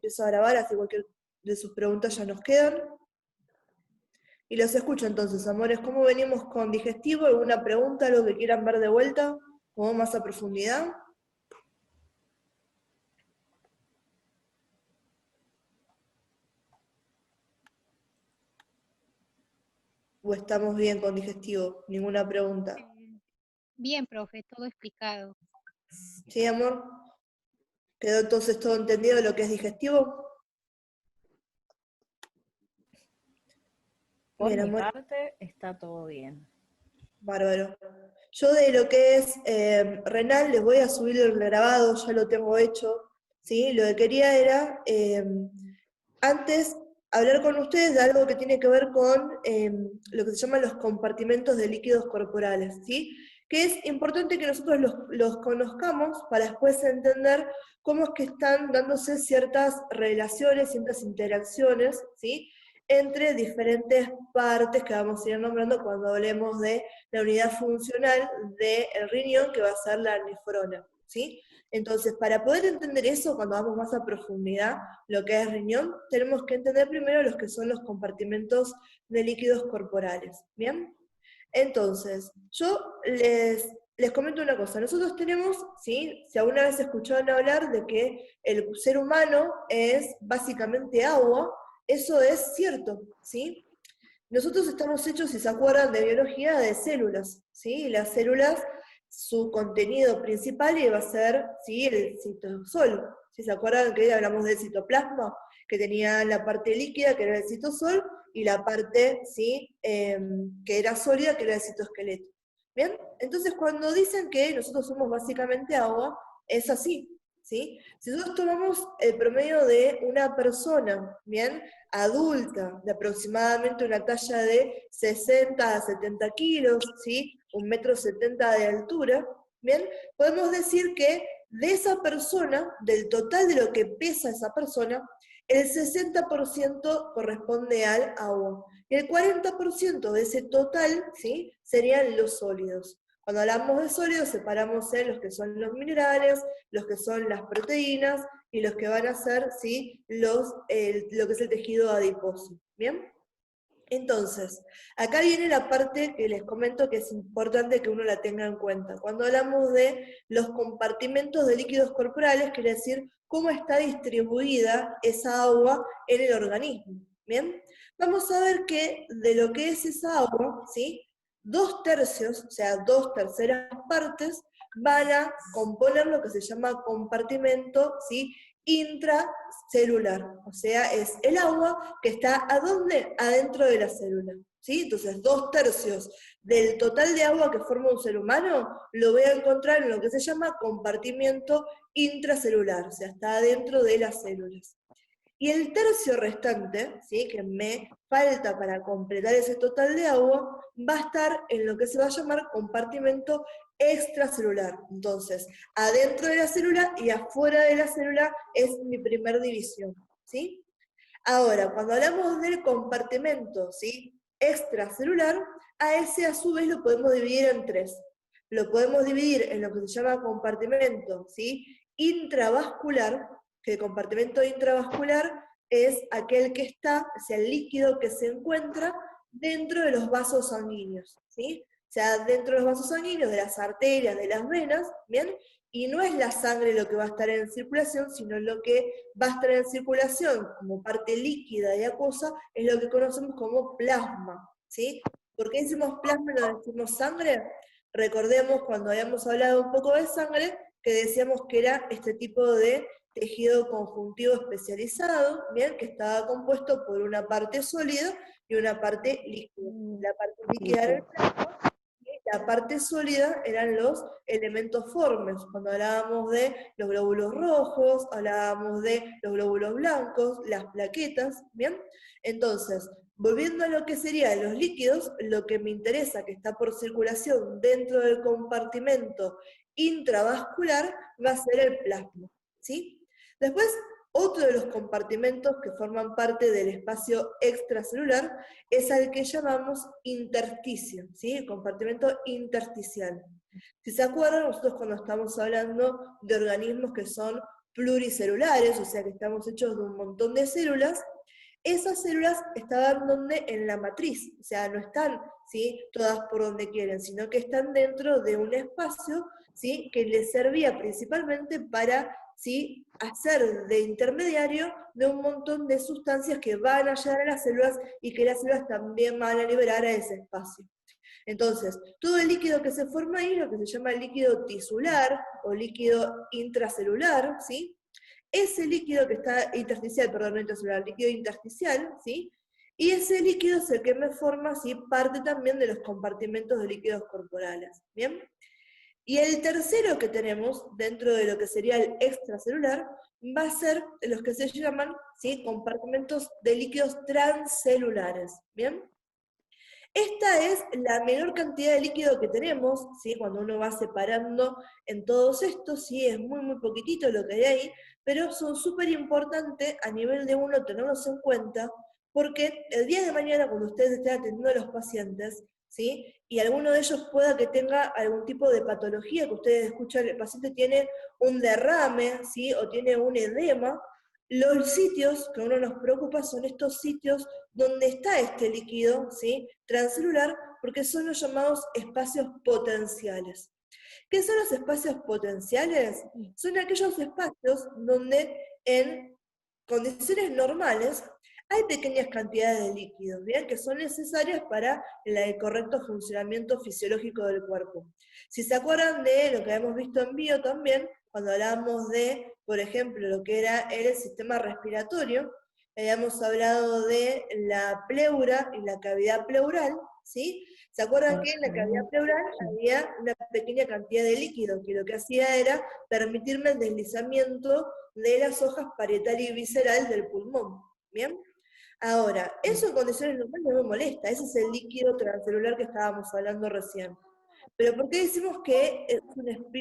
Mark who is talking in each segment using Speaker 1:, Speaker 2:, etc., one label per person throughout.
Speaker 1: empiezo a grabar, así cualquier de sus preguntas ya nos quedan. Y los escucho entonces, amores. ¿Cómo venimos con digestivo? ¿Alguna pregunta, algo que quieran ver de vuelta? ¿O más a profundidad? ¿O estamos bien con digestivo? Ninguna pregunta.
Speaker 2: Bien, profe, todo explicado.
Speaker 1: ¿Sí, amor? ¿Quedó entonces todo entendido de lo que es digestivo?
Speaker 3: Por
Speaker 1: Bien,
Speaker 3: mi
Speaker 1: amor.
Speaker 3: parte, está todo bien.
Speaker 1: Bárbaro. Yo de lo que es renal les voy a subir el grabado, ya lo tengo hecho, ¿sí? Lo que quería era, antes, hablar con ustedes de algo que tiene que ver con lo que se llaman los compartimentos de líquidos corporales, ¿sí? Que es importante que nosotros los conozcamos para después entender cómo es que están dándose ciertas relaciones, ciertas interacciones, ¿sí? Entre diferentes partes que vamos a ir nombrando cuando hablemos de la unidad funcional del riñón, que va a ser la nefrona, ¿sí? Entonces, para poder entender eso, cuando vamos más a profundidad, lo que es riñón, tenemos que entender primero los que son los compartimentos de líquidos corporales, ¿bien? Entonces, yo les comento una cosa, nosotros tenemos, ¿sí? Si alguna vez escucharon hablar de que el ser humano es básicamente agua, eso es cierto, ¿sí? Nosotros estamos hechos, si se acuerdan, de biología, de células, ¿sí? Y las células, su contenido principal iba a ser, ¿sí? El citosol. Si se acuerdan que hablamos del citoplasma, que tenía la parte líquida, que era el citosol, y la parte, ¿sí? Que era sólida, que era el citoesqueleto. ¿Bien? Entonces, cuando dicen que nosotros somos básicamente agua, es así, ¿sí? Si nosotros tomamos el promedio de una persona, ¿bien? Adulta, de aproximadamente una talla de 60 a 70 kilos, ¿sí? 1,70 m de altura, ¿bien? Podemos decir que de esa persona, del total de lo que pesa esa persona, el 60% corresponde al agua. Y el 40% de ese total, ¿sí? Serían los sólidos. Cuando hablamos de sólidos, separamos en los que son los minerales, los que son las proteínas, y los que van a ser, ¿sí? Lo que es el tejido adiposo, ¿bien? Entonces, acá viene la parte que les comento que es importante que uno la tenga en cuenta. Cuando hablamos de los compartimentos de líquidos corporales, quiere decir cómo está distribuida esa agua en el organismo, ¿bien? Vamos a ver que de lo que es esa agua, ¿sí? 2/3, o sea, 2/3 partes, van a componer lo que se llama compartimento, ¿sí? Intracelular, o sea, es el agua que está ¿a dónde? Adentro de la célula, ¿sí? Entonces, 2/3 del total de agua que forma un ser humano lo voy a encontrar en lo que se llama compartimiento intracelular, o sea, está adentro de las células. Y el tercio restante, ¿sí? Que me falta para completar ese total de agua, va a estar en lo que se va a llamar compartimento extracelular. Entonces, adentro de la célula y afuera de la célula es mi primer división, ¿sí? Ahora, cuando hablamos del compartimento, ¿sí? Extracelular, a ese a su vez lo podemos dividir en tres. Lo podemos dividir en lo que se llama compartimento, ¿sí? Intravascular, que el compartimento intravascular es aquel que está, o sea, el líquido que se encuentra dentro de los vasos sanguíneos, ¿sí? O sea, dentro de los vasos sanguíneos, de las arterias, de las venas, ¿bien? Y no es la sangre lo que va a estar en circulación, sino lo que va a estar en circulación como parte líquida y acuosa, es lo que conocemos como plasma, ¿sí? ¿Por qué decimos plasma y no decimos sangre? Recordemos cuando habíamos hablado un poco de sangre, que decíamos que era este tipo de tejido conjuntivo especializado, ¿bien? Que estaba compuesto por una parte sólida y una parte líquida. La parte líquida era el plasma, y la parte sólida eran los elementos formes. Cuando hablábamos de los glóbulos rojos, hablábamos de los glóbulos blancos, las plaquetas, ¿bien? Entonces, volviendo a lo que serían los líquidos, lo que me interesa que está por circulación dentro del compartimento intravascular va a ser el plasma, ¿sí? Después, otro de los compartimentos que forman parte del espacio extracelular es al que llamamos intersticio, ¿sí? El compartimento intersticial. Si se acuerdan, nosotros cuando estamos hablando de organismos que son pluricelulares, o sea que estamos hechos de un montón de células. Esas células estaban donde en la matriz, o sea, no están, ¿sí?, todas por donde quieren, sino que están dentro de un espacio, ¿sí?, que les servía principalmente para, ¿sí?, hacer de intermediario de un montón de sustancias que van a llegar a las células y que las células también van a liberar a ese espacio. Entonces, todo el líquido que se forma ahí, lo que se llama líquido tisular o líquido intracelular, ¿sí?, ese líquido que está intersticial, perdón, no intracelular, líquido intersticial, ¿sí? Y ese líquido es el que me forma, ¿sí?, parte también de los compartimentos de líquidos corporales, ¿bien? Y el tercero que tenemos, dentro de lo que sería el extracelular, va a ser los que se llaman, ¿sí?, compartimentos de líquidos transcelulares, ¿bien? Esta es la menor cantidad de líquido que tenemos, ¿sí?, cuando uno va separando en todos estos, ¿sí?, es muy, muy poquitito lo que hay ahí, pero son súper importantes a nivel de uno tenerlos en cuenta, porque el día de mañana cuando ustedes estén atendiendo a los pacientes, ¿sí?, y alguno de ellos pueda que tenga algún tipo de patología, que ustedes escuchan, el paciente tiene un derrame, ¿sí?, o tiene un edema, los sitios que a uno nos preocupa son estos sitios donde está este líquido, ¿sí?, transcelular, porque son los llamados espacios potenciales. ¿Qué son los espacios potenciales? Son aquellos espacios donde en condiciones normales hay pequeñas cantidades de líquidos, ¿bien?, que son necesarias para el correcto funcionamiento fisiológico del cuerpo. Si se acuerdan de lo que hemos visto en bio también, cuando hablábamos de, por ejemplo, lo que era el sistema respiratorio, habíamos hablado de la pleura y la cavidad pleural, ¿sí? ¿Se acuerdan que en la cavidad pleural había una pequeña cantidad de líquido que lo que hacía era permitirme el deslizamiento de las hojas parietal y visceral del pulmón? ¿Bien? Ahora, eso en condiciones normales no me molesta, ese es el líquido transcelular que estábamos hablando recién. Pero ¿por qué decimos que es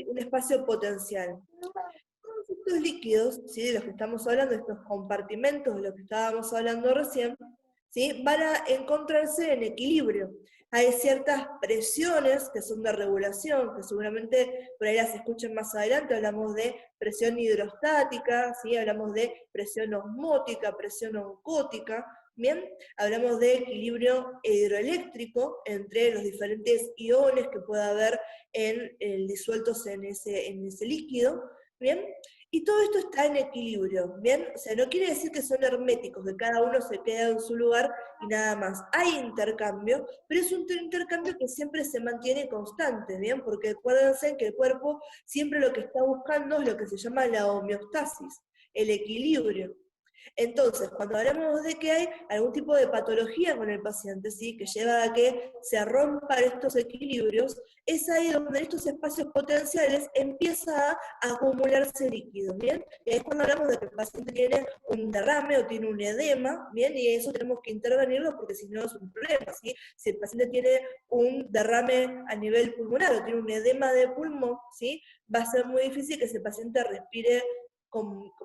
Speaker 1: un espacio potencial? Todos estos líquidos, ¿sí?, de los que estamos hablando, estos compartimentos de los que estábamos hablando recién, ¿sí?, van a encontrarse en equilibrio. Hay ciertas presiones que son de regulación, que seguramente por ahí las escuchen más adelante, hablamos de presión hidrostática, ¿sí?, hablamos de presión osmótica, presión oncótica, ¿bien? Hablamos de equilibrio hidroeléctrico entre los diferentes iones que pueda haber disueltos en ese líquido, ¿bien? Y todo esto está en equilibrio, ¿bien? O sea, no quiere decir que son herméticos, que cada uno se queda en su lugar y nada más. Hay intercambio, pero es un intercambio que siempre se mantiene constante, ¿bien? Porque acuérdense que el cuerpo siempre lo que está buscando es lo que se llama la homeostasis, el equilibrio. Entonces, cuando hablamos de que hay algún tipo de patología con el paciente, ¿sí?, que lleva a que se rompan estos equilibrios, es ahí donde en estos espacios potenciales empieza a acumularse líquido, ¿bien? Y ahí es cuando hablamos de que el paciente tiene un derrame o tiene un edema, ¿bien? Y eso tenemos que intervenirlo porque si no es un problema, ¿sí? Si el paciente tiene un derrame a nivel pulmonar o tiene un edema de pulmón, ¿sí?, va a ser muy difícil que ese paciente respire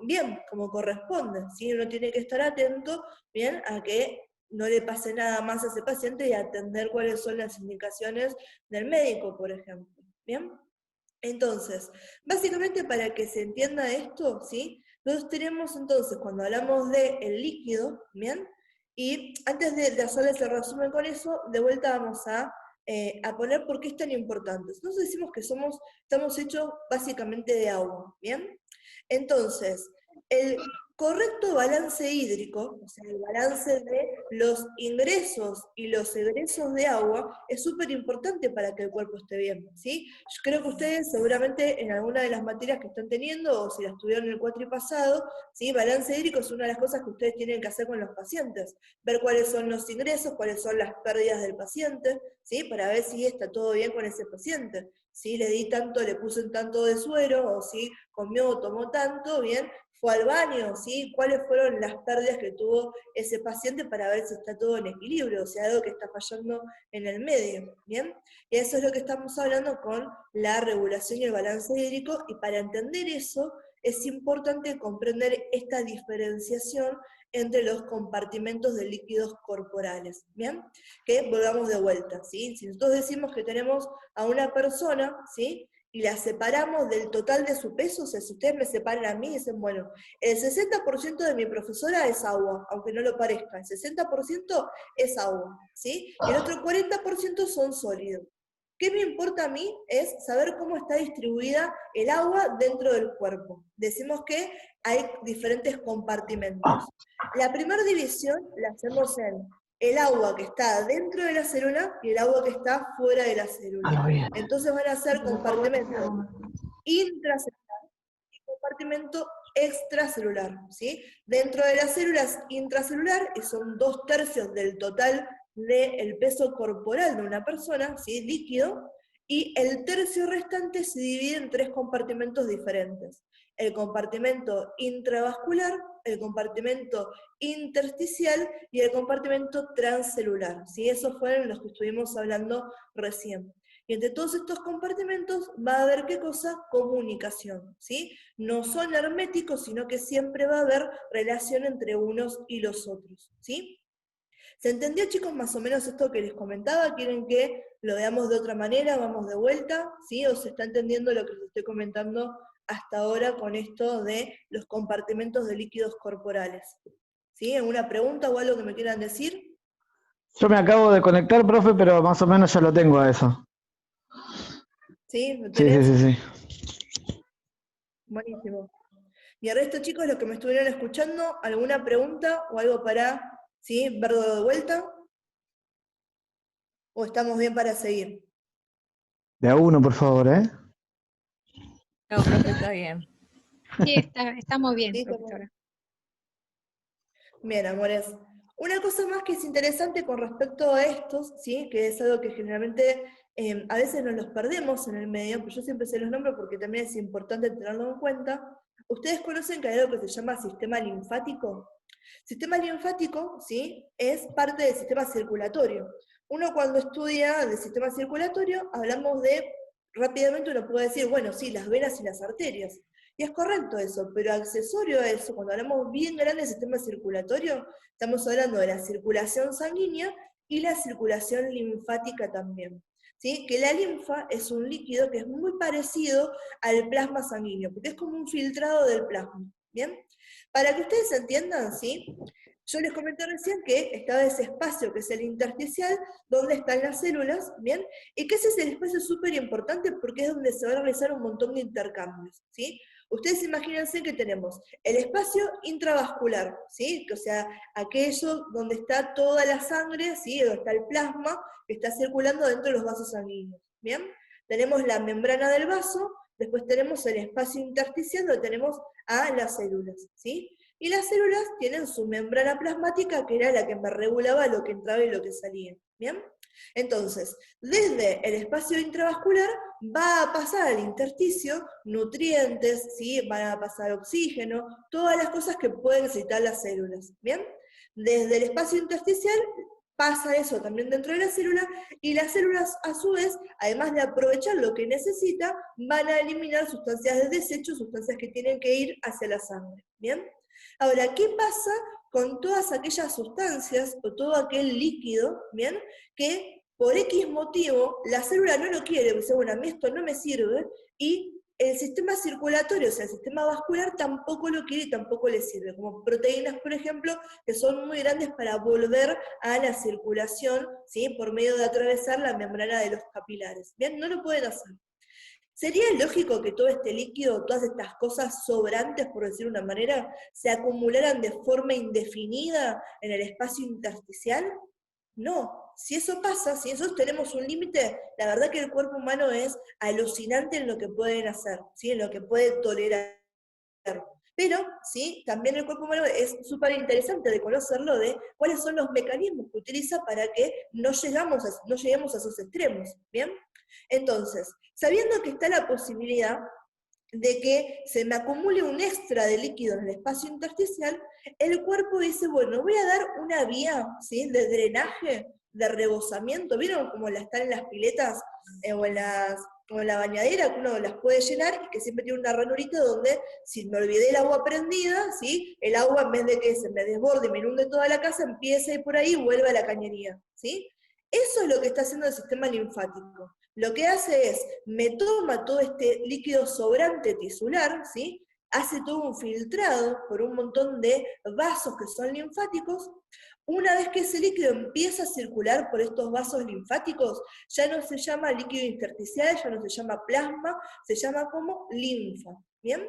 Speaker 1: bien, como corresponde, ¿sí? Uno tiene que estar atento, bien, a que no le pase nada más a ese paciente y atender cuáles son las indicaciones del médico, por ejemplo, ¿bien? Entonces, básicamente para que se entienda esto, ¿sí?, nosotros tenemos entonces, cuando hablamos del líquido, ¿bien?, y antes de hacerles el resumen con eso, de vuelta vamos a poner por qué es tan importante. Nosotros decimos que estamos hechos básicamente de agua, ¿bien? Entonces, el correcto balance hídrico, o sea, el balance de los ingresos y los egresos de agua, es súper importante para que el cuerpo esté bien, ¿sí? Yo creo que ustedes seguramente en alguna de las materias que están teniendo, o si las tuvieron en el cuatri pasado, ¿sí?, balance hídrico es una de las cosas que ustedes tienen que hacer con los pacientes, ver cuáles son los ingresos, cuáles son las pérdidas del paciente, ¿sí?, para ver si está todo bien con ese paciente. Si le di tanto, le puse tanto de suero, o si comió o tomó tanto, bien, fue al baño, ¿sí?, cuáles fueron las pérdidas que tuvo ese paciente para ver si está todo en equilibrio, o sea, algo que está fallando en el medio, ¿bien? Y eso es lo que estamos hablando con la regulación y el balance hídrico, y para entender eso es importante comprender esta diferenciación entre los compartimentos de líquidos corporales, ¿bien? Que volvamos de vuelta, ¿sí? Si nosotros decimos que tenemos a una persona, ¿sí?, y la separamos del total de su peso, o sea, si ustedes me separan a mí y dicen, bueno, el 60% de mi profesora es agua, aunque no lo parezca, el 60% es agua, ¿sí? Y el otro 40% son sólidos. ¿Qué me importa a mí? Es saber cómo está distribuida el agua dentro del cuerpo. Decimos que hay diferentes compartimentos. La primera división la hacemos en el agua que está dentro de la célula y el agua que está fuera de la célula. Entonces van a ser compartimentos intracelular y compartimento extracelular, ¿sí? Dentro de las células intracelular, y son 2/3 del total del peso corporal de una persona, ¿sí? Líquido, y el tercio restante se divide en 3 compartimentos diferentes. El compartimento intravascular, el compartimento intersticial y el compartimento transcelular, ¿sí? Esos fueron los que estuvimos hablando recién. Y entre todos estos compartimentos va a haber, ¿qué cosa? Comunicación, ¿sí? No son herméticos, sino que siempre va a haber relación entre unos y los otros, ¿sí? ¿Se entendió, chicos, más o menos esto que les comentaba? ¿Quieren que lo veamos de otra manera? ¿Vamos de vuelta? ¿Sí? ¿O se está entendiendo lo que les estoy comentando hasta ahora con esto de los compartimentos de líquidos corporales? ¿Sí? ¿Alguna pregunta o algo que me quieran decir?
Speaker 4: Yo me acabo de conectar, profe, pero más o menos ya lo tengo a eso.
Speaker 1: ¿Sí? ¿Lo
Speaker 4: Sí,
Speaker 1: tenés?
Speaker 4: sí, sí, sí.
Speaker 1: Buenísimo. Y el resto, chicos, los que me estuvieron escuchando, ¿alguna pregunta o algo para, ¿sí? Verlo de vuelta? ¿O estamos bien para seguir?
Speaker 4: De a uno, por favor, ¿eh?
Speaker 3: No, profe, está bien.
Speaker 2: Sí, estamos bien,
Speaker 1: Sí, estamos
Speaker 2: profesora.
Speaker 1: bien, amores. Una cosa más que es interesante con respecto a estos, ¿sí? Que es algo que generalmente a veces nos los perdemos en el medio, pero yo siempre se los nombro porque también es importante tenerlo en cuenta. ¿Ustedes conocen que hay algo que se llama sistema linfático? Sistema linfático, ¿sí? Es parte del sistema circulatorio. Uno cuando estudia del sistema circulatorio, hablamos de, rápidamente uno puede decir, bueno, sí, las venas y las arterias. Y es correcto eso, pero accesorio a eso, cuando hablamos bien grande del sistema circulatorio, estamos hablando de la circulación sanguínea y la circulación linfática también. ¿Sí? Que la linfa es un líquido que es muy parecido al plasma sanguíneo, porque es como un filtrado del plasma. ¿Bien? Para que ustedes entiendan, ¿sí? Yo les comenté recién que estaba ese espacio que es el intersticial, donde están las células, ¿bien? Y que ese es el espacio súper importante porque es donde se van a realizar un montón de intercambios, ¿sí? Ustedes imagínense que tenemos el espacio intravascular, ¿sí? O sea, aquello donde está toda la sangre, ¿sí? Donde está el plasma que está circulando dentro de los vasos sanguíneos, ¿bien? Tenemos la membrana del vaso, después tenemos el espacio intersticial donde tenemos a las células, ¿sí? Y las células tienen su membrana plasmática, que era la que me regulaba lo que entraba y lo que salía, ¿bien? Entonces, desde el espacio intravascular va a pasar al intersticio nutrientes, ¿sí? Van a pasar oxígeno, todas las cosas que pueden necesitar las células, ¿bien? Desde el espacio intersticial pasa eso también dentro de la célula, y las células a su vez, además de aprovechar lo que necesita, van a eliminar sustancias de desecho, sustancias que tienen que ir hacia la sangre, ¿bien? Ahora, ¿qué pasa con todas aquellas sustancias o todo aquel líquido, ¿bien? Que por X motivo la célula no lo quiere, dice, bueno, a mí esto no me sirve, y el sistema circulatorio, o sea, el sistema vascular tampoco lo quiere y tampoco le sirve, como proteínas, por ejemplo, que son muy grandes para volver a la circulación, ¿sí? Por medio de atravesar la membrana de los capilares, ¿bien? No lo pueden hacer. ¿Sería lógico que todo este líquido, todas estas cosas sobrantes, por decir una manera, se acumularan de forma indefinida en el espacio intersticial? No. Si eso pasa, si nosotros tenemos un límite, la verdad que el cuerpo humano es alucinante en lo que pueden hacer, ¿sí? En lo que puede tolerar. Pero, ¿sí? También el cuerpo humano es súper interesante de conocerlo, de cuáles son los mecanismos que utiliza para que no lleguemos a esos extremos, ¿bien? Entonces, sabiendo que está la posibilidad de que se me acumule un extra de líquido en el espacio intersticial, el cuerpo dice, bueno, voy a dar una vía, ¿sí? De drenaje, de rebosamiento. ¿Vieron cómo están en las piletas o en la bañadera, que uno las puede llenar y que siempre tiene una ranurita donde, si me olvidé el agua prendida, ¿sí? El agua, en vez de que se me desborde y me inunde toda la casa, empieza a ir por ahí y vuelve a la cañería, ¿sí? Eso es lo que está haciendo el sistema linfático. lo que hace es, me toma todo este líquido sobrante tisular, ¿sí? Hace todo un filtrado por un montón de vasos que son linfáticos. Una vez que ese líquido empieza a circular por estos vasos linfáticos, ya no se llama líquido intersticial, ya no se llama plasma, se llama como linfa, ¿bien?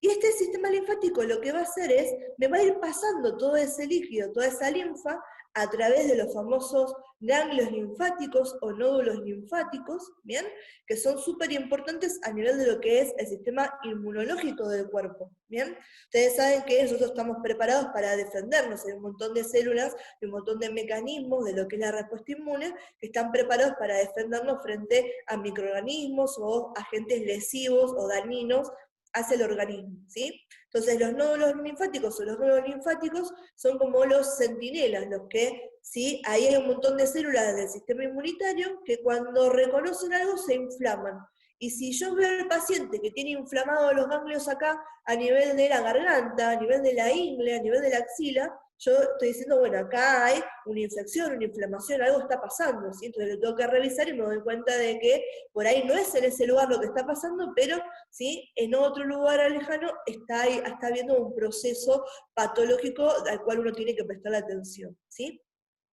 Speaker 1: Y este sistema linfático lo que va a hacer es, me va a ir pasando todo ese líquido, toda esa linfa, a través de los famosos ganglios linfáticos o nódulos linfáticos, ¿bien? Que son súper importantes a nivel de lo que es el sistema inmunológico del cuerpo, ¿bien? Ustedes saben que nosotros estamos preparados para defendernos, hay un montón de células y un montón de mecanismos de lo que es la respuesta inmune que están preparados para defendernos frente a microorganismos o agentes lesivos o dañinos hacia el organismo, ¿sí? Entonces los nódulos linfáticos o los glóbulos linfáticos son como los centinelas, los que, ¿sí? Ahí hay un montón de células del sistema inmunitario que cuando reconocen algo se inflaman. Y si yo veo al paciente que tiene inflamados los ganglios acá a nivel de la garganta, a nivel de la ingle, a nivel de la axila, yo estoy diciendo, bueno, acá hay una infección, una inflamación, algo está pasando, ¿sí? Entonces lo tengo que revisar y me doy cuenta de que por ahí no es en ese lugar lo que está pasando, pero ¿sí? En otro lugar lejano está habiendo un proceso patológico al cual uno tiene que prestar atención, ¿sí?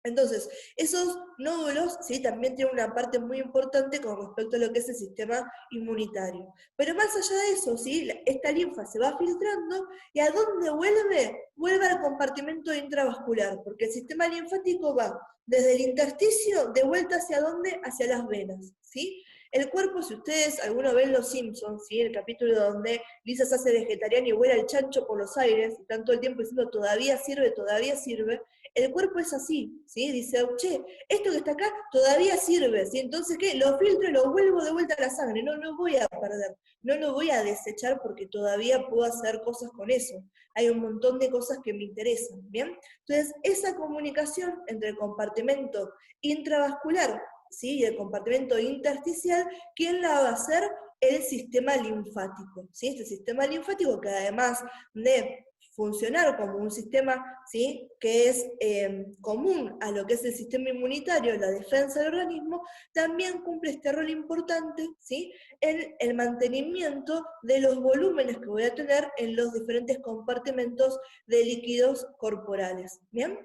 Speaker 1: Entonces, esos nódulos, ¿sí? También tienen una parte muy importante con respecto a lo que es el sistema inmunitario. Pero más allá de eso, ¿sí? Esta linfa se va filtrando, ¿y a dónde vuelve? Vuelve al compartimento intravascular, porque el sistema linfático va desde el intersticio de vuelta hacia dónde? Hacia las venas, ¿sí? El cuerpo, si ustedes, alguno ven Los Simpsons, ¿sí? El capítulo donde Lisa se hace vegetariana y vuela el chancho por los aires, y están todo el tiempo diciendo, todavía sirve, el cuerpo es así, ¿sí? Dice, che, esto que está acá todavía sirve, ¿sí? Entonces, ¿qué? Lo filtro y lo vuelvo de vuelta a la sangre, no lo voy a perder, no lo voy a desechar porque todavía puedo hacer cosas con eso. Hay un montón de cosas que me interesan, ¿bien? Entonces, esa comunicación entre el compartimento intravascular, ¿sí? Y el compartimento intersticial, ¿quién la va a hacer? El sistema linfático, ¿sí? Este sistema linfático que además de funcionar como un sistema, ¿sí? Que es común a lo que es el sistema inmunitario, la defensa del organismo, también cumple este rol importante, ¿sí? En el mantenimiento de los volúmenes que voy a tener en los diferentes compartimentos de líquidos corporales, ¿bien?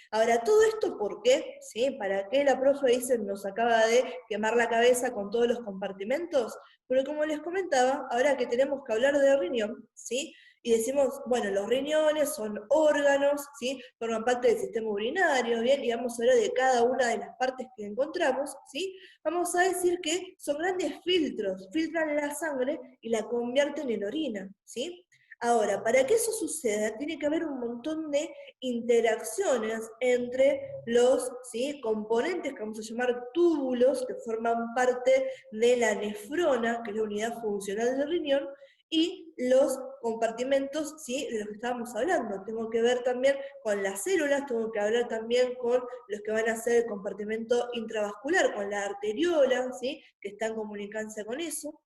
Speaker 1: Ahora, ¿todo esto por qué? ¿Sí? ¿Para qué la profe dice nos acaba de quemar la cabeza con todos los compartimentos? Porque como les comentaba, ahora que tenemos que hablar de riñón, ¿sí? Y decimos, bueno, los riñones son órganos, ¿sí? Forman parte del sistema urinario, ¿bien? Y vamos a hablar de cada una de las partes que encontramos, ¿sí? Vamos a decir que son grandes filtros, filtran la sangre y la convierten en orina, ¿sí? Ahora, para que eso suceda, tiene que haber un montón de interacciones entre los, ¿sí? Componentes que vamos a llamar túbulos, que forman parte de la nefrona, que es la unidad funcional del riñón, y los compartimentos, ¿sí? De los que estábamos hablando. Tengo que ver también con las células, tengo que hablar también con los que van a ser el compartimento intravascular, con la arteriola, ¿sí? Que está en comunicancia con eso.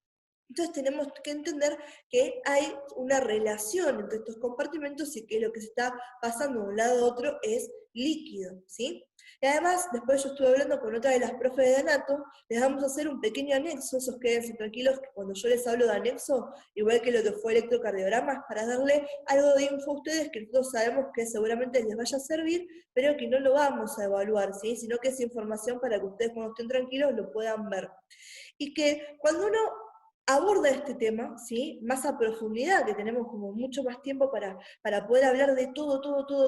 Speaker 1: Entonces tenemos que entender que hay una relación entre estos compartimentos y que lo que se está pasando de un lado a otro es líquido, ¿sí? Y además, después yo estuve hablando con otra de las profes de Anato, les vamos a hacer un pequeño anexo, esos quédense tranquilos que cuando yo les hablo de anexo, igual que lo que fue electrocardiogramas, para darle algo de info a ustedes que nosotros sabemos que seguramente les vaya a servir, pero que no lo vamos a evaluar, ¿sí? Sino que es información para que ustedes cuando estén tranquilos lo puedan ver. Y que cuando uno aborda este tema, ¿sí? Más a profundidad, que tenemos como mucho más tiempo para poder hablar de todo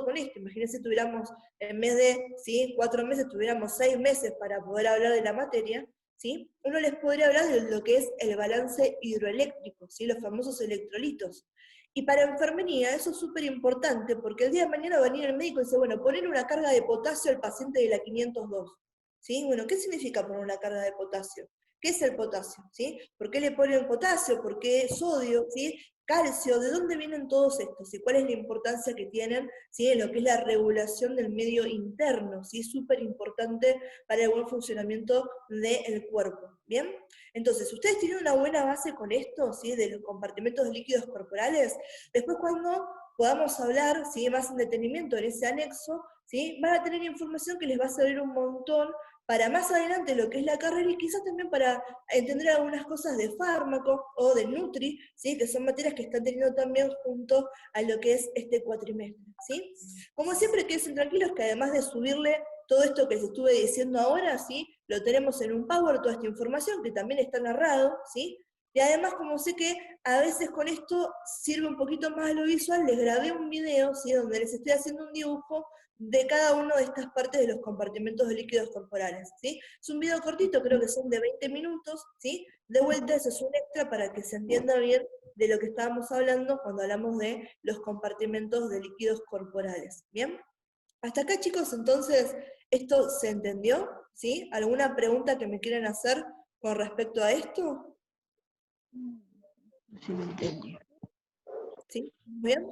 Speaker 1: con esto. Imagínense tuviéramos, en vez de, ¿sí? 4 meses, tuviéramos 6 meses para poder hablar de la materia, ¿sí? Uno les podría hablar de lo que es el balance hidroeléctrico, ¿sí? Los famosos electrolitos. Y para enfermería eso es súper importante, porque el día de mañana va a venir el médico y dice, bueno, poner una carga de potasio al paciente de la 502. ¿Sí? Bueno, ¿qué significa poner una carga de potasio? ¿Qué es el potasio? ¿Sí? ¿Por qué le ponen potasio? ¿Por qué sodio? ¿Sí? Calcio, ¿de dónde vienen todos estos? ¿Y cuál es la importancia que tienen, ¿sí? En lo que es la regulación del medio interno? ¿Sí? Súper importante para el buen funcionamiento del cuerpo. ¿Bien? Entonces, ustedes tienen una buena base con esto, ¿sí? De los compartimentos de líquidos corporales. Después cuando podamos hablar, ¿sí? Más en detenimiento en ese anexo, ¿sí? Van a tener información que les va a servir un montón para más adelante lo que es la carrera y quizás también para entender algunas cosas de fármaco o de Nutri, ¿sí? Que son materias que están teniendo también junto a lo que es este cuatrimestre, ¿sí? Como siempre, quédense tranquilos que además de subirle todo esto que les estuve diciendo ahora, ¿sí? Lo tenemos en un Power, toda esta información, que también está narrado, ¿sí? Y además, como sé que a veces con esto sirve un poquito más lo visual, les grabé un video, ¿sí? Donde les estoy haciendo un dibujo de cada una de estas partes de los compartimentos de líquidos corporales, ¿sí? Es un video cortito, creo que son de 20 minutos, ¿sí? De vuelta, eso es un extra para que se entienda bien de lo que estábamos hablando cuando hablamos de los compartimentos de líquidos corporales, ¿bien? Hasta acá, chicos, entonces, ¿esto se entendió? ¿Sí? ¿Alguna pregunta que me quieran hacer con respecto a esto?
Speaker 5: Sí, lo entendí.
Speaker 1: ¿Sí? ¿Bien?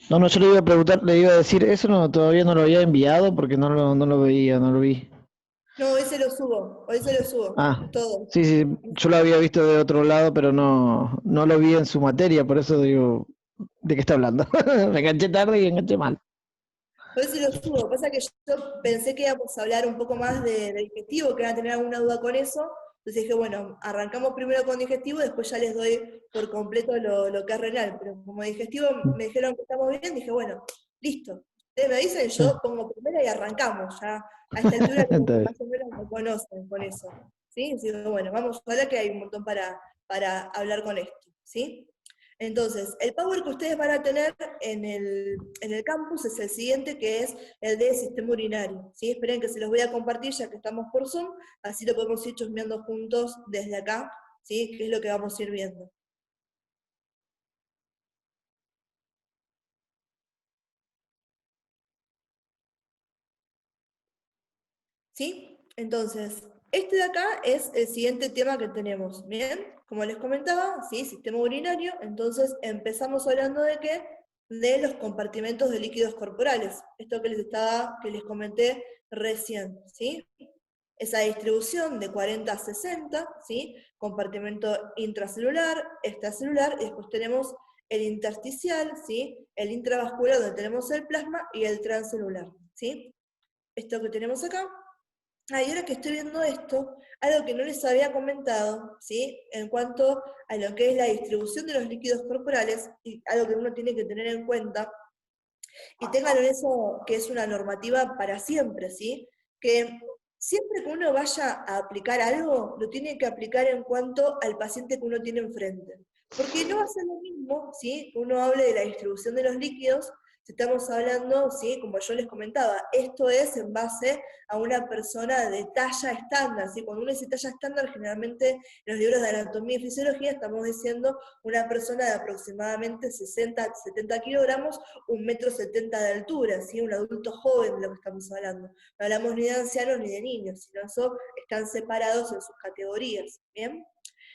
Speaker 4: No, yo le iba a preguntar, le iba a decir, eso no, todavía no lo había enviado porque no lo veía, no lo vi.
Speaker 1: No, hoy se lo subo,
Speaker 4: Ah,
Speaker 1: todo.
Speaker 4: sí, sí, yo lo había visto de otro lado, pero no lo vi en su materia, por eso digo, ¿de qué está hablando? Me enganché tarde y enganché mal.
Speaker 1: Hoy se lo subo, pasa que yo pensé que íbamos a hablar un poco más de digestivo, que van a tener alguna duda con eso, entonces dije, bueno, arrancamos primero con digestivo, después ya les doy por completo lo que es renal, pero como digestivo me dijeron que estamos bien, dije, bueno, listo, ustedes me dicen, yo pongo primero y arrancamos, ya a esta altura como
Speaker 4: Está
Speaker 1: que
Speaker 4: bien.
Speaker 1: más o menos me conocen con eso, ¿sí? Así que bueno, vamos a hablar que hay un montón para hablar con esto, ¿sí? Entonces, el Power que ustedes van a tener en el campus es el siguiente, que es el de sistema urinario, ¿sí? Esperen que se los voy a compartir ya que estamos por Zoom, así lo podemos ir chusmeando juntos desde acá, ¿sí? Que es lo que vamos a ir viendo. ¿Sí? Entonces, este de acá es el siguiente tema que tenemos, ¿bien? Como les comentaba, ¿sí? Sistema urinario, entonces empezamos hablando de qué? De los compartimentos de líquidos corporales, esto que les comenté recién, ¿sí? Esa distribución de 40 a 60, ¿sí? Compartimento intracelular, extracelular, y después tenemos el intersticial, ¿sí? El intravascular, donde tenemos el plasma, y el transcelular, ¿sí? Esto que tenemos acá. Y ahora que estoy viendo esto, algo que no les había comentado, ¿sí? En cuanto a lo que es la distribución de los líquidos corporales, y algo que uno tiene que tener en cuenta, y tengan en eso que es una normativa para siempre, ¿sí? Que siempre que uno vaya a aplicar algo, lo tiene que aplicar en cuanto al paciente que uno tiene enfrente. Porque no va a ser lo mismo, ¿sí? Que uno hable de la distribución de los líquidos, si estamos hablando, ¿sí? Como yo les comentaba, esto es en base a una persona de talla estándar, ¿sí? Cuando uno dice talla estándar, generalmente en los libros de anatomía y fisiología estamos diciendo una persona de aproximadamente 60, 70 kilogramos, 1,70 m de altura, ¿sí? Un adulto joven de lo que estamos hablando. No hablamos ni de ancianos ni de niños, sino eso están separados en sus categorías, ¿bien?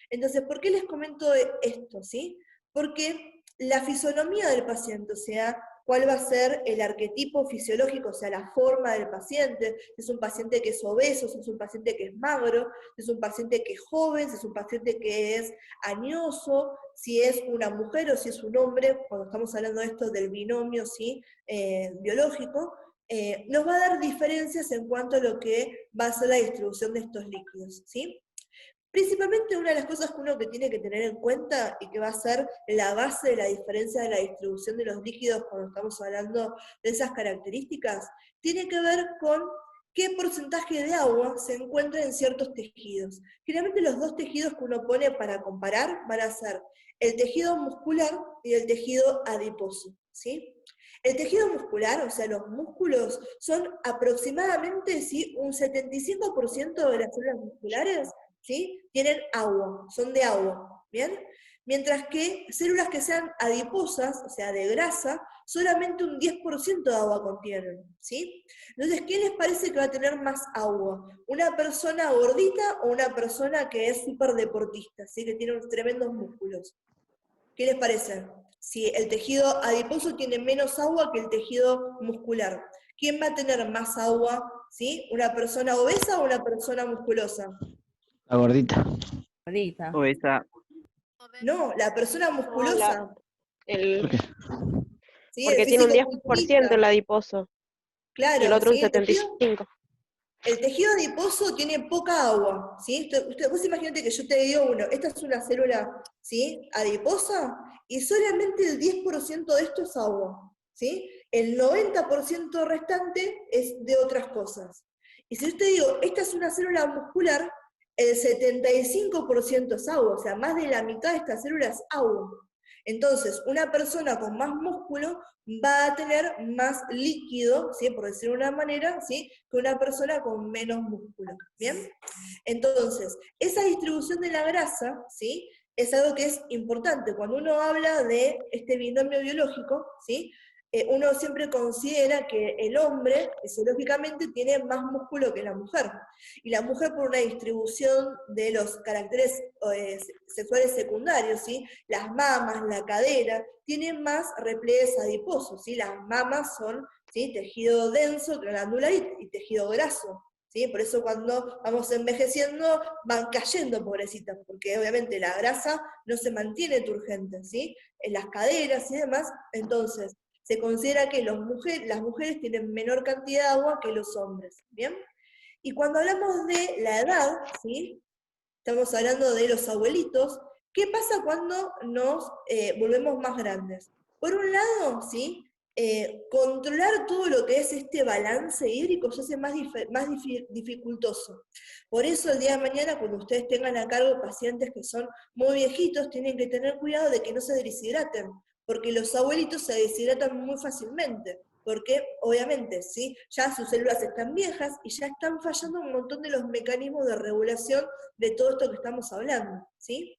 Speaker 1: Entonces, ¿por qué les comento esto, sí? Porque la fisonomía del paciente, o sea, cuál va a ser el arquetipo fisiológico, o sea, la forma del paciente, si es un paciente que es obeso, si es un paciente que es magro, si es un paciente que es joven, si es un paciente que es añoso, si es una mujer o si es un hombre, cuando estamos hablando de esto del binomio, ¿sí? Biológico, nos va a dar diferencias en cuanto a lo que va a ser la distribución de estos líquidos, ¿sí? Principalmente una de las cosas que uno que tiene que tener en cuenta y que va a ser la base de la diferencia de la distribución de los líquidos cuando estamos hablando de esas características, tiene que ver con qué porcentaje de agua se encuentra en ciertos tejidos. Generalmente los dos tejidos que uno pone para comparar van a ser el tejido muscular y el tejido adiposo, ¿sí? El tejido muscular, o sea, los músculos, son aproximadamente, ¿sí? Un 75% de las células musculares, ¿sí? Tienen agua, son de agua, ¿bien? Mientras que células que sean adiposas, o sea, de grasa, solamente un 10% de agua contienen, ¿sí? Entonces, ¿quién les parece que va a tener más agua? ¿Una persona gordita o una persona que es súper deportista, ¿sí? Que tiene unos tremendos músculos? ¿Qué les parece? Si el tejido adiposo tiene menos agua que el tejido muscular, ¿quién va a tener más agua? ¿Sí? ¿Una persona obesa o una persona musculosa?
Speaker 4: La gordita.
Speaker 3: Ahorita.
Speaker 6: O esa,
Speaker 1: No, la persona
Speaker 7: No,
Speaker 1: musculosa,
Speaker 4: ¿Por qué?
Speaker 1: ¿sí? El
Speaker 7: porque tiene un
Speaker 1: físico
Speaker 7: 10%
Speaker 1: culturista,
Speaker 7: el adiposo y el
Speaker 1: claro,
Speaker 7: otro un
Speaker 1: ¿sí? El tejido
Speaker 7: 75%.
Speaker 1: El tejido adiposo tiene poca agua, ¿sí? Vos imaginate que yo te digo, esta es una célula, ¿sí?, adiposa, y solamente el 10% de esto es agua, ¿sí? El 90% restante es de otras cosas. Y si yo te digo, esta es una célula muscular, el 75% es agua, o sea, más de la mitad de esta célula es agua. Entonces, una persona con más músculo va a tener más líquido, ¿sí?, por decirlo de una manera, ¿sí?, que una persona con menos músculo, ¿bien? Entonces, esa distribución de la grasa, ¿sí?, es algo que es importante. Cuando uno habla de este binomio biológico, ¿sí?, uno siempre considera que el hombre, fisiológicamente, tiene más músculo que la mujer. Y la mujer, por una distribución de los caracteres sexuales secundarios, ¿sí?, las mamas, la cadera, tienen más repliegues adiposos, ¿sí? Las mamas son, ¿sí?, tejido denso, glandular y tejido graso, ¿sí? Por eso cuando vamos envejeciendo van cayendo, pobrecitas, porque obviamente la grasa no se mantiene turgente, ¿sí?, en las caderas y demás. Entonces se considera que las mujeres tienen menor cantidad de agua que los hombres, ¿bien? Y cuando hablamos de la edad, ¿sí?, estamos hablando de los abuelitos. ¿Qué pasa cuando nos volvemos más grandes? Por un lado, ¿sí?, controlar todo lo que es este balance hídrico se hace más dificultoso. Por eso el día de mañana, cuando ustedes tengan a cargo pacientes que son muy viejitos, tienen que tener cuidado de que no se deshidraten, porque los abuelitos se deshidratan muy fácilmente, porque obviamente, ¿sí?, ya sus células están viejas y ya están fallando un montón de los mecanismos de regulación de todo esto que estamos hablando, ¿sí?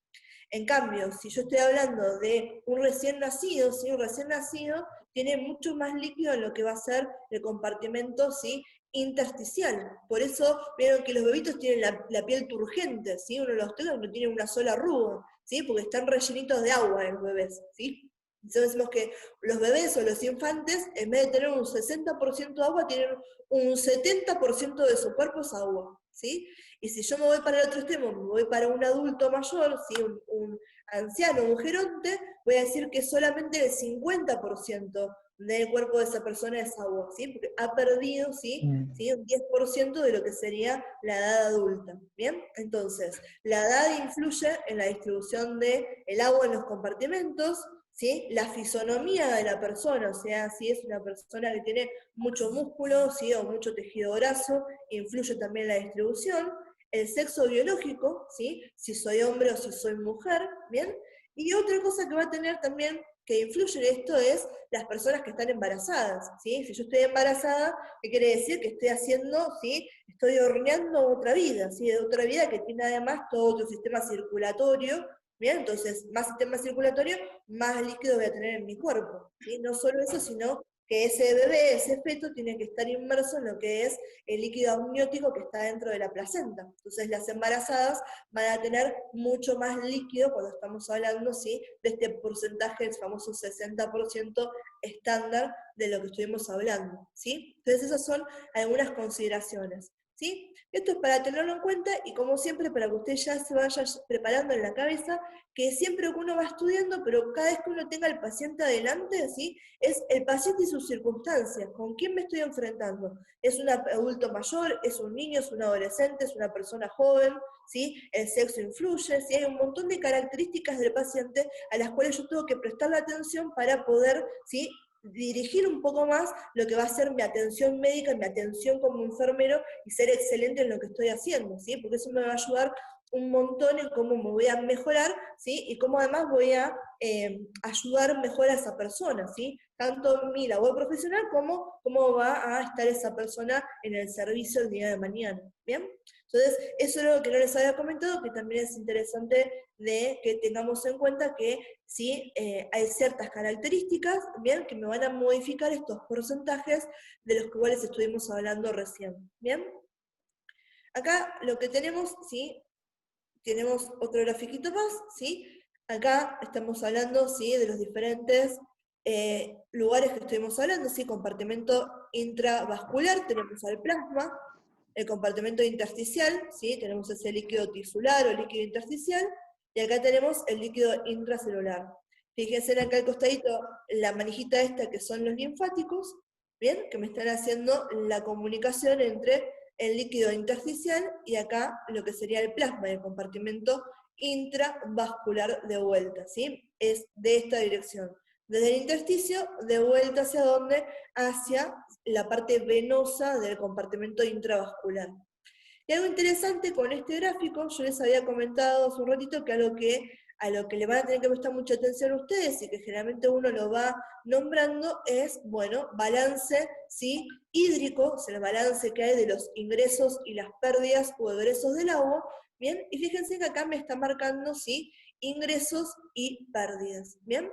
Speaker 1: En cambio, si yo estoy hablando de un recién nacido, ¿sí?, un recién nacido tiene mucho más líquido en lo que va a ser el compartimento, ¿sí?, intersticial. Por eso vieron que los bebitos tienen la piel turgente, ¿sí? Uno los toca y no tiene una sola arruga, ¿sí?, porque están rellenitos de agua en los bebés, ¿sí? Entonces decimos que los bebés o los infantes, en vez de tener un 60% de agua, tienen un 70% de su cuerpo es agua, ¿sí? Y si yo me voy para el otro extremo, me voy para un adulto mayor, ¿sí?, un anciano, un geronte, voy a decir que solamente el 50% del cuerpo de esa persona es agua, ¿sí?, porque ha perdido, ¿sí?, un 10% de lo que sería la edad adulta, ¿bien? Entonces, la edad influye en la distribución del agua en los compartimentos, ¿sí?, la fisonomía de la persona, o sea, si es una persona que tiene mucho músculo, ¿sí?, o mucho tejido graso, influye también en la distribución, el sexo biológico, ¿sí?, si soy hombre o si soy mujer, ¿bien? Y otra cosa que va a tener también que influye en esto es las personas que están embarazadas, ¿sí? Si yo estoy embarazada, ¿qué quiere decir? Que estoy haciendo, ¿sí?, estoy horneando otra vida, ¿sí?, de otra vida que tiene además todo otro sistema circulatorio, ¿bien? Entonces, más sistema circulatorio, más líquido voy a tener en mi cuerpo, ¿sí? No solo eso, sino que ese bebé, ese feto, tiene que estar inmerso en lo que es el líquido amniótico que está dentro de la placenta. Entonces las embarazadas van a tener mucho más líquido cuando estamos hablando, ¿sí?, de este porcentaje, el famoso 60% estándar de lo que estuvimos hablando, ¿sí? Entonces esas son algunas consideraciones, ¿sí? Esto es para tenerlo en cuenta y como siempre para que usted ya se vaya preparando en la cabeza que siempre uno va estudiando, pero cada vez que uno tenga al paciente adelante, ¿sí?, es el paciente y sus circunstancias, con quién me estoy enfrentando. ¿Es un adulto mayor? ¿Es un niño? ¿Es un adolescente? ¿Es una persona joven? ¿Sí? El sexo influye, ¿sí? Hay un montón de características del paciente a las cuales yo tengo que prestarle atención para poder, ¿sí?, dirigir un poco más lo que va a ser mi atención médica, mi atención como enfermero y ser excelente en lo que estoy haciendo, ¿sí? Porque eso me va a ayudar un montón en cómo me voy a mejorar, ¿sí?, y cómo además voy a ayudar mejor a esa persona, ¿sí?, tanto en mi labor profesional como cómo va a estar esa persona en el servicio el día de mañana, ¿bien? Entonces, eso es algo que no les había comentado, que también es interesante de que tengamos en cuenta que sí, hay ciertas características, ¿bien?, que me van a modificar estos porcentajes de los cuales estuvimos hablando recién, ¿bien? Acá lo que tenemos, ¿sí?, tenemos otro grafiquito más, ¿sí? Acá estamos hablando, ¿sí?, de los diferentes lugares que estuvimos hablando, ¿sí? Compartimento intravascular, tenemos al plasma, el compartimento intersticial, ¿sí?, tenemos ese líquido tisular o líquido intersticial, y acá tenemos el líquido intracelular. Fíjense acá al costadito, la manijita esta que son los linfáticos, ¿bien?, que me están haciendo la comunicación entre el líquido intersticial y acá lo que sería el plasma, el compartimento intravascular de vuelta, ¿sí? Es de esta dirección. Desde el intersticio, de vuelta hacia dónde? Hacia la parte venosa del compartimento intravascular. Y algo interesante con este gráfico, yo les había comentado hace un ratito que a lo que le van a tener que prestar mucha atención a ustedes y que generalmente uno lo va nombrando es, bueno, balance, ¿sí? Hídrico, o sea, el balance que hay de los ingresos y las pérdidas o egresos del agua, ¿bien? Y fíjense que acá me está marcando, ¿sí? Ingresos y pérdidas, ¿bien?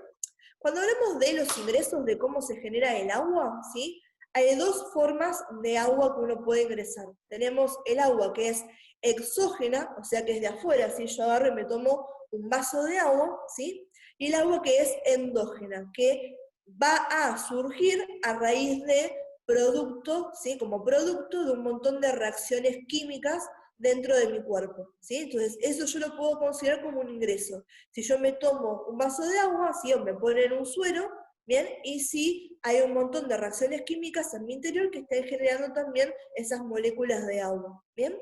Speaker 1: Cuando hablamos de los ingresos, de cómo se genera el agua, ¿sí? Hay dos formas de agua que uno puede ingresar. Tenemos el agua que es exógena, o sea que es de afuera, ¿sí? Yo agarro y me tomo un vaso de agua, ¿sí? Y el agua que es endógena, que va a surgir a raíz de producto, ¿sí? Como producto de un montón de reacciones químicas dentro de mi cuerpo, ¿sí? Entonces, eso yo lo puedo considerar como un ingreso. Si yo me tomo un vaso de agua, ¿sí? O me ponen un suero, ¿bien? Y si hay un montón de reacciones químicas en mi interior que estén generando también esas moléculas de agua, ¿bien?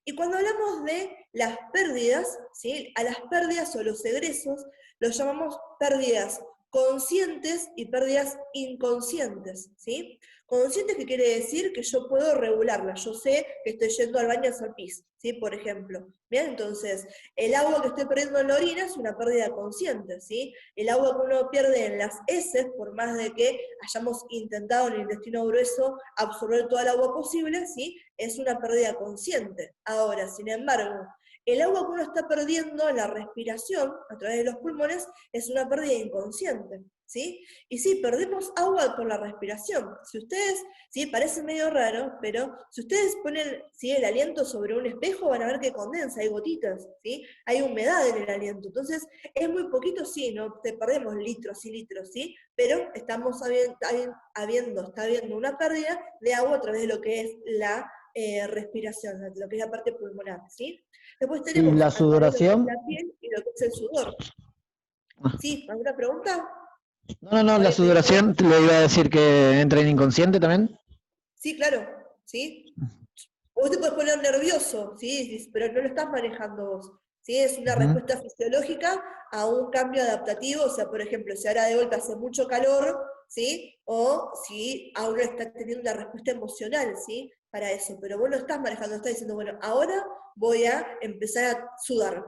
Speaker 1: Y cuando hablamos de las pérdidas, ¿sí? A las pérdidas o los egresos los llamamos pérdidas conscientes y pérdidas inconscientes, ¿sí? Conscientes, que quiere decir que yo puedo regularlas, yo sé que estoy yendo al baño a hacer pis, ¿sí? Por ejemplo. Bien, entonces, el agua que estoy perdiendo en la orina es una pérdida consciente, ¿sí? El agua que uno pierde en las heces, por más de que hayamos intentado en el intestino grueso absorber toda el agua posible, ¿sí? Es una pérdida consciente. Ahora, sin embargo, el agua que uno está perdiendo en la respiración, a través de los pulmones, es una pérdida inconsciente, ¿sí? Y sí, perdemos agua por la respiración. Si ustedes, sí, parece medio raro, pero si ustedes ponen, ¿sí? El aliento sobre un espejo, van a ver que condensa, hay gotitas, ¿sí? Hay humedad en el aliento. Entonces, es muy poquito, sí, no te perdemos litros y litros, ¿sí? Pero estamos está habiendo una pérdida de agua a través de lo que es la respiración, lo que es la parte pulmonar, ¿sí? Después
Speaker 4: ¿Y
Speaker 1: tenemos
Speaker 4: la
Speaker 1: a través de lo que es
Speaker 4: sudoración?
Speaker 1: la piel y lo que es el sudor. ¿Sí? ¿Alguna pregunta?
Speaker 4: No,
Speaker 1: Por
Speaker 4: la
Speaker 1: ahí te digo,
Speaker 4: sudoración te le iba a decir que entra en inconsciente también.
Speaker 1: sí, claro, ¿sí? Vos te puedes poner nervioso, ¿sí? Pero no lo estás manejando vos, ¿sí? Es una
Speaker 4: Ujú.
Speaker 1: respuesta fisiológica a un cambio adaptativo, o sea, por ejemplo, si ahora de golpe hace mucho calor, ¿sí? O si ahora está teniendo una respuesta emocional, ¿sí? Para eso, pero vos lo estás manejando, estás diciendo, bueno, ahora voy a empezar a sudar,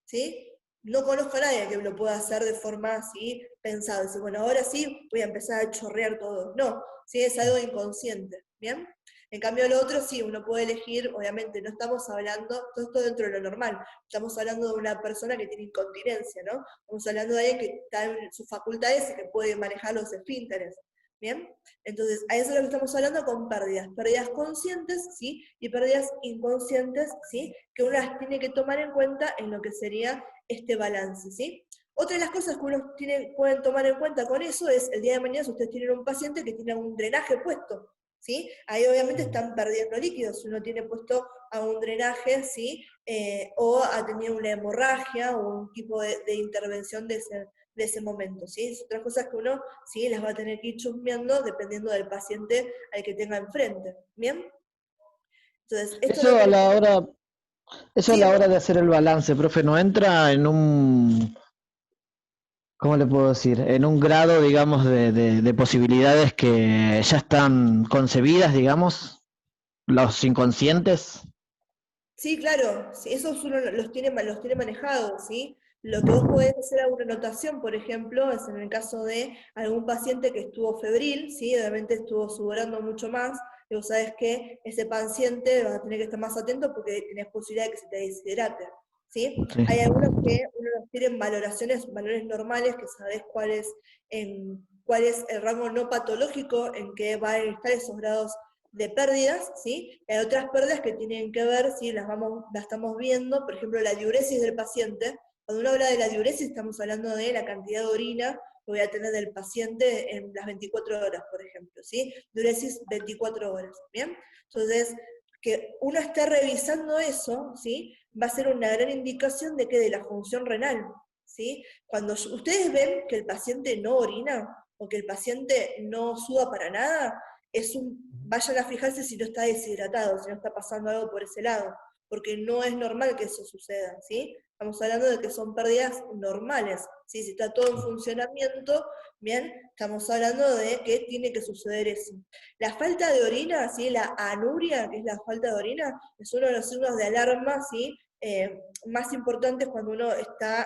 Speaker 1: ¿sí? No conozco a nadie que lo pueda hacer de forma así, pensada, decir, bueno, ahora sí voy a empezar a chorrear todo. No, ¿sí? Es algo inconsciente, ¿bien? En cambio, lo otro sí, uno puede elegir, obviamente, no estamos hablando, todo esto dentro de lo normal, estamos hablando de una persona que tiene incontinencia, ¿no? Estamos hablando de alguien que está en sus facultades y que puede manejar los esfínteres, ¿bien? Entonces, a eso es lo que estamos hablando con pérdidas conscientes, ¿sí? Y pérdidas inconscientes, ¿sí? Que uno las tiene que tomar en cuenta en lo que sería este balance, ¿sí? Otra de las cosas que uno pueden tomar en cuenta con eso es, el día de mañana, si ustedes tienen un paciente que tiene un drenaje puesto, ¿sí? Ahí obviamente están perdiendo líquidos, si uno tiene puesto a un drenaje, ¿sí? O ha tenido una hemorragia o un tipo de intervención de ese momento, ¿sí? Son otras cosas que uno, ¿sí? Las va a tener que ir chusmeando dependiendo del paciente al que tenga enfrente, ¿bien? Entonces, esto es lo
Speaker 4: Eso
Speaker 1: que
Speaker 4: a
Speaker 1: les...
Speaker 4: la hora, eso a
Speaker 1: Sí,
Speaker 4: la hora
Speaker 1: hermano.
Speaker 4: de hacer el balance, profe, no entra en un, ¿cómo le puedo decir? En un grado, digamos, de posibilidades que ya están concebidas, digamos, los inconscientes.
Speaker 1: Sí, claro, sí, esos uno los tiene manejados, ¿sí? Lo que vos podés hacer alguna anotación, por ejemplo, es en el caso de algún paciente que estuvo febril, ¿sí? Obviamente estuvo sudorando mucho más, y vos sabés que ese paciente va a tener que estar más atento porque tenés posibilidad de que se te deshidrate, ¿sí?
Speaker 4: Sí.
Speaker 1: Hay algunos que uno los tiene valores normales, que sabés cuál es el rango no patológico en que van a estar esos grados de pérdidas, ¿sí? Hay otras pérdidas que tienen que ver, ¿sí? Las estamos viendo, por ejemplo, la diuresis del paciente. Cuando uno habla de la diuresis, estamos hablando de la cantidad de orina que voy a tener del paciente en las 24 horas, por ejemplo, ¿sí? Diuresis 24 horas, ¿bien? Entonces, que uno esté revisando eso, ¿sí? Va a ser una gran indicación de que de la función renal, ¿sí? Cuando ustedes ven que el paciente no orina, o que el paciente no suda para nada, es un vayan a fijarse si no está deshidratado, si no está pasando algo por ese lado, porque no es normal que eso suceda, ¿sí? Estamos hablando de que son pérdidas normales, ¿sí? Si está todo en funcionamiento, bien, estamos hablando de que tiene que suceder eso. La falta de orina, ¿sí? La anuria, que es la falta de orina, es uno de los signos de alarma, ¿sí? Más importantes cuando uno está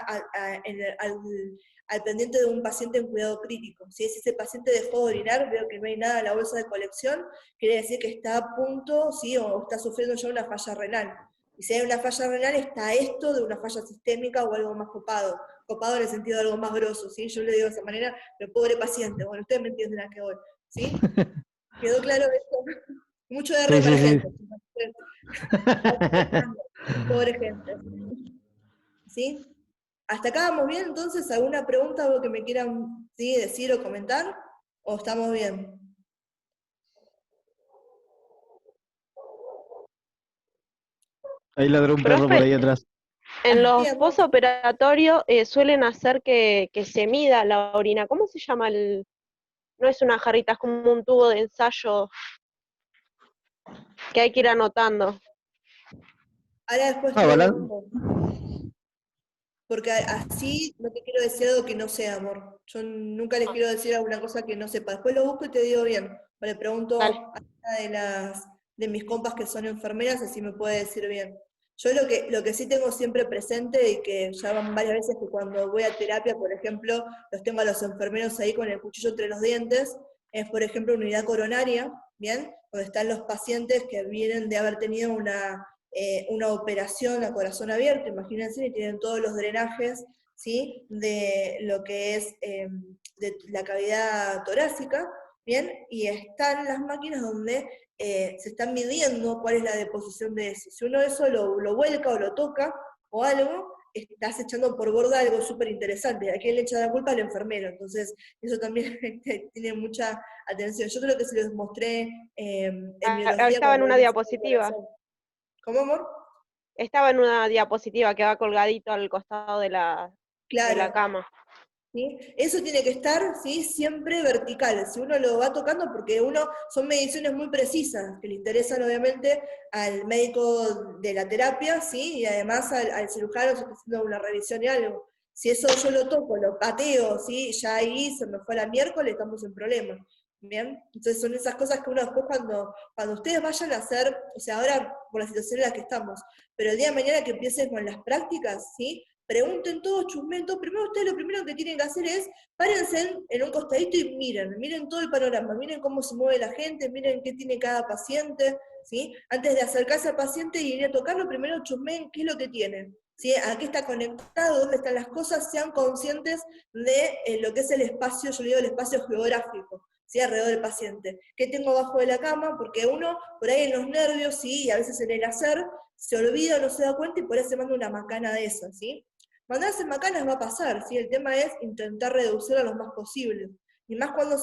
Speaker 1: al pendiente de un paciente en cuidado crítico. Si ese paciente dejó de orinar, veo que no hay nada en la bolsa de colección, quiere decir que está a punto, ¿sí? O está sufriendo ya una falla renal. Y si hay una falla renal, está esto de una falla sistémica o algo más copado. Copado en el sentido de algo más grosso, ¿sí? Yo le digo de esa manera, pero pobre paciente. Bueno, ustedes me entienden a qué voy, ¿sí? ¿Quedó claro esto? Mucho de
Speaker 4: Sí, sí, sí.
Speaker 1: Pobre gente. ¿Sí? ¿Hasta acá vamos bien? Entonces, ¿alguna pregunta, algo que me quieran, ¿sí? decir o comentar? ¿O estamos bien?
Speaker 4: Ahí ladró un perro por ahí atrás.
Speaker 5: En los
Speaker 1: Bien,
Speaker 5: postoperatorios suelen hacer que se mida la orina. ¿Cómo se llama el...? No es una jarrita, es como un tubo de ensayo que hay que ir anotando.
Speaker 1: ahora después
Speaker 4: Ah,
Speaker 1: te lo
Speaker 4: balan-
Speaker 1: busco. Porque así no te quiero decir algo que no sea, amor. Yo nunca les quiero decir alguna cosa que no sepa. Después lo busco y te digo bien. Le pregunto
Speaker 5: Dale.
Speaker 1: a una de mis compas que son enfermeras, así me puede decir bien. Yo lo que sí tengo siempre presente, y que ya van varias veces que cuando voy a terapia, por ejemplo, los tengo a los enfermeros ahí con el cuchillo entre los dientes, es por ejemplo unidad coronaria, ¿bien? Donde están los pacientes que vienen de haber tenido una operación a corazón abierto, imagínense, y tienen todos los drenajes, ¿sí? De lo que es de la cavidad torácica, ¿bien? Y están las máquinas donde se están midiendo cuál es la deposición de eso. Si uno eso lo vuelca o lo toca o algo, estás echando por borda algo súper interesante. ¿A quién le echa la culpa? Al enfermero. Entonces, eso también tiene mucha atención. Yo creo que se los mostré en biología.
Speaker 5: Estaba en
Speaker 1: Cuando
Speaker 5: una
Speaker 1: vimos el
Speaker 5: diapositiva.
Speaker 1: corazón. ¿Cómo, amor?
Speaker 5: Estaba en una diapositiva que va colgadito al costado de la
Speaker 1: Claro.
Speaker 5: cama.
Speaker 1: ¿Sí? Eso tiene que estar, ¿sí? Siempre vertical, si uno lo va tocando, porque son mediciones muy precisas, que le interesan obviamente al médico de la terapia, ¿sí? Y además al cirujano si está haciendo una revisión y algo. Si eso yo lo toco, lo pateo, ¿sí? Ya ahí se me fue la miércoles, estamos en problemas. ¿Bien? Entonces son esas cosas que uno después cuando ustedes vayan a hacer, o sea, ahora por la situación en la que estamos, pero el día de mañana que empiecen con las prácticas, ¿sí? Pregunten todos, chusmen todos. Primero ustedes lo primero que tienen que hacer es, párense en un costadito y miren todo el panorama, miren cómo se mueve la gente, miren qué tiene cada paciente, ¿sí? Antes de acercarse al paciente y ir a tocarlo, primero chusmen qué es lo que tiene, ¿sí? A qué está conectado, dónde están las cosas, sean conscientes de lo que es el espacio, yo le digo el espacio geográfico, ¿sí? Alrededor del paciente. ¿Qué tengo abajo de la cama? Porque uno, por ahí en los nervios, ¿sí? Y a veces en el hacer, se olvida, no se da cuenta y por ahí se manda una macana de esas, ¿sí? Mandarse macanas va a pasar, ¿sí? El tema es intentar reducirlo lo más posible. Y más cuando